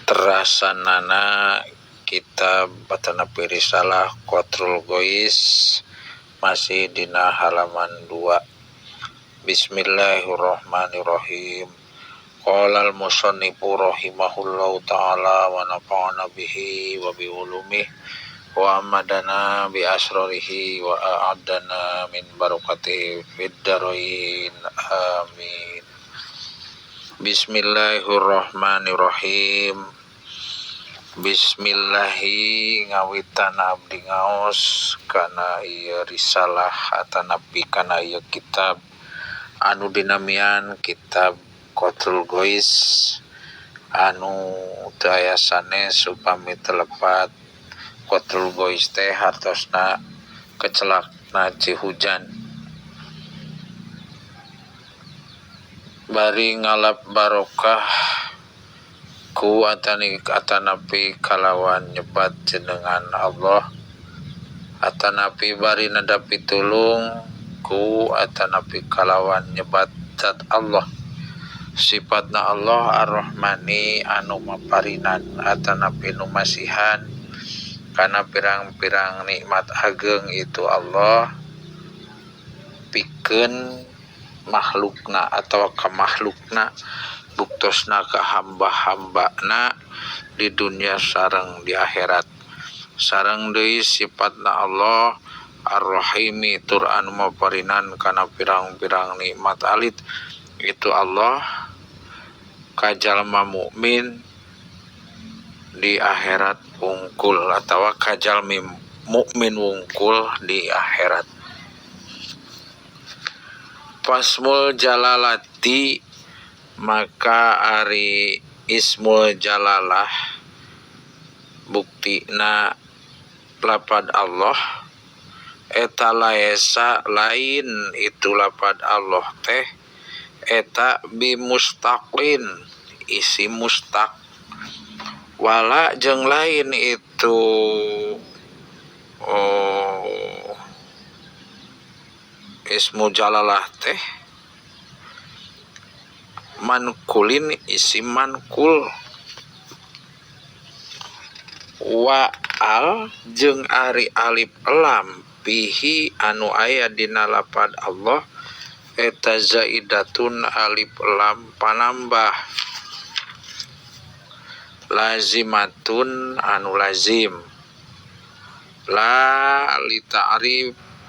terasanana kitab Atanapi Risalah Qatrul Gois masih dina halaman 2. Bismillahirrahmanirrahim. Qala al-musannifu rahimahullahu ta'ala wa nafa'ana bihi wa bi ulumihi wa amadana bi asrarihi wa a'adana min barakatihi fid darain amin. Bismillahirrahmanirrahim. Bismillahi ngawitan abdi ngaos kana ieu risalah atanapi kana ieu kitab anu dinamian kitab Qatrul Gois anu teu aya sanes upami telepat Qatrul Gois teh hartosna kecelakna Cihujan. Bari ngalap barokah ku atanapi kalawan nyebat jenengan Allah, atanapi bari nada pitulung ku atanapi kalawan nyebat zat Allah, sifatna Allah ar-Rahmani anu maparinan atanapi nu masihan kana pirang-pirang nikmat ageng itu Allah pikeun makhlukna atau ka makhlukna buktosna ka hamba-hambana di dunia sareng di akhirat. Sareng deui sifatna Allah Ar-Rahimi tur anu maparinan kana pirang-pirang nikmat alit itu Allah ka jalma mukmin di akhirat wungkul atawa ka jalmi mukmin wungkul di akhirat. Fasmul jalalati maka ari ismul jalalah buktina lapad Allah eta laesa lain itu lapad Allah teh eta bimustaqin isi mustaq wala jeung lain itu ismu jalalah teh mankulin isi mankul wa al jeung ari alif lam bihi anu aya dina lapad Allah eta zaidatun alif lam panambah lazimatun anu lazim la li ta'rifi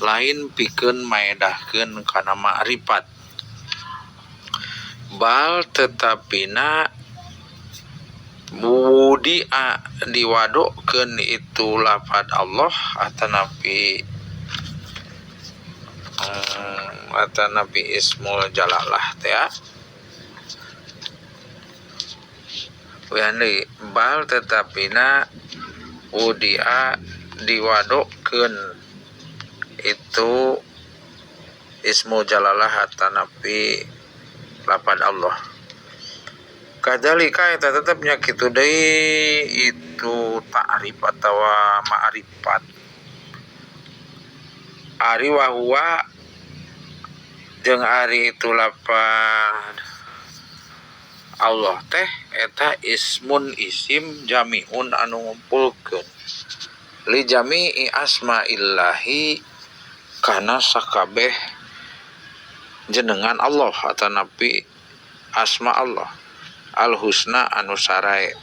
lain pikeun maedahkeun kana ma'rifat bal tetapina wudi'a diwadokeun itu lafad Allah atanapi ismul jalalah teh yani bal tetapina wudi'a diwadokeun itu ismu jalalah atanapi lapad Allah. Kadzalika eta tetepnya kitu deui itu ta'rif atawa ma'rifat ari wa huwa jeung ari itu lapad Allah teh eta ismun isim jami'un anu ngumpulkeun li jami'i asma'illahi kana sakabeh jenengan Allah atanapi asma Allah al-husna anu sarae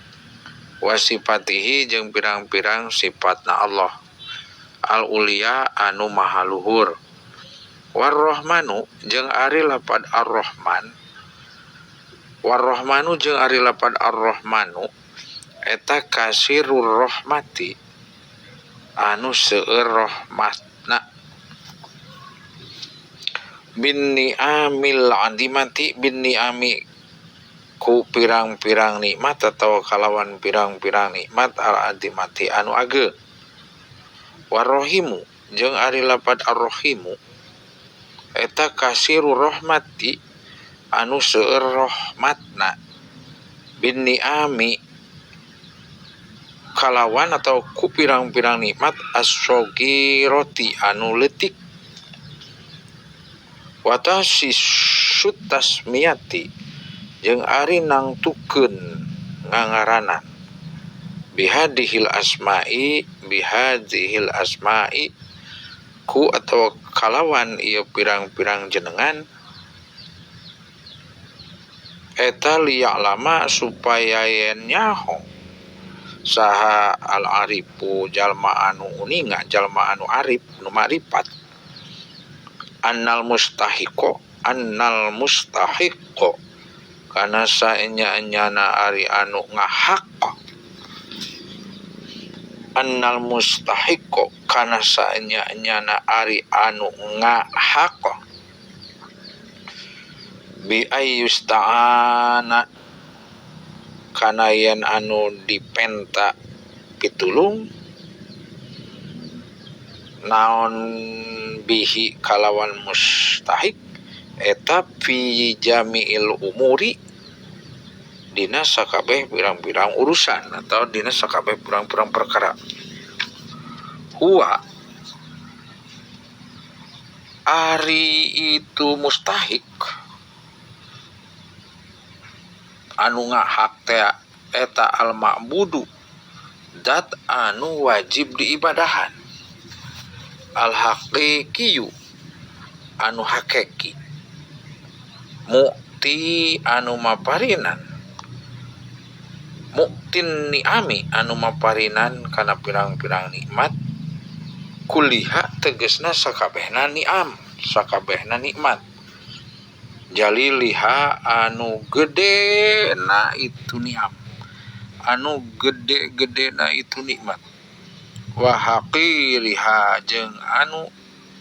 wa sifatihi jeung pirang-pirang sifatna Allah al-ulia anu maha luhur war-rahmanu jeung ari lapad ar-rahman war-rahmanu jeung ari lapad ar-rahmanu eta kasirur rahmati anu seueur rahmatna bin ni'amil adimati bin ni'ami ku pirang-pirang nikmat atau kalawan pirang-pirang nikmat al adimati anu age warrohimu jeung ari lapad ar-rahimu eta kasirur rahmati anu seueur rahmatna bin ni'ami kalawan atau ku pirang-pirang nikmat as-shogiroti anu leutik watasis maksud tasmiyati jeung ari nangtukeun ngangaranan bihadihil asma'i ku atau kalawan ieu pirang-pirang jenengan eta liya'lama supaya yen nyaho saha al-arifu jalma anu uninga, jalma anu arif nu ma'rifat annal mustahiqo kana saenya-enyana ari anu ngahak annal mustahiqo kana saenya-enyana ari anu ngahak bi ayyusta'ana kana yen anu dipenta pitulung naon bihi kalawan mustahik eta fi jami'il umuri dina sakabeh pirang-pirang urusan atau dina sakabeh pirang-pirang perkara. Huwa ari itu mustahik anu ngahak teh eta al ma'budu dat anu wajib diibadahan al haqiqiyu anu hakiki mu'ti anu maparinan mu'tin ni'ami anu maparinan kana pirang-pirang nikmat kuliha tegesna sakabehna ni'am sakabehna nikmat jaliliha anu gede na itu ni'am anu gede-gede na itu nikmat wa haqiriha jeung anu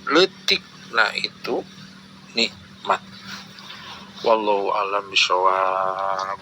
leutik na itu nikmat wallahu alam bisawab.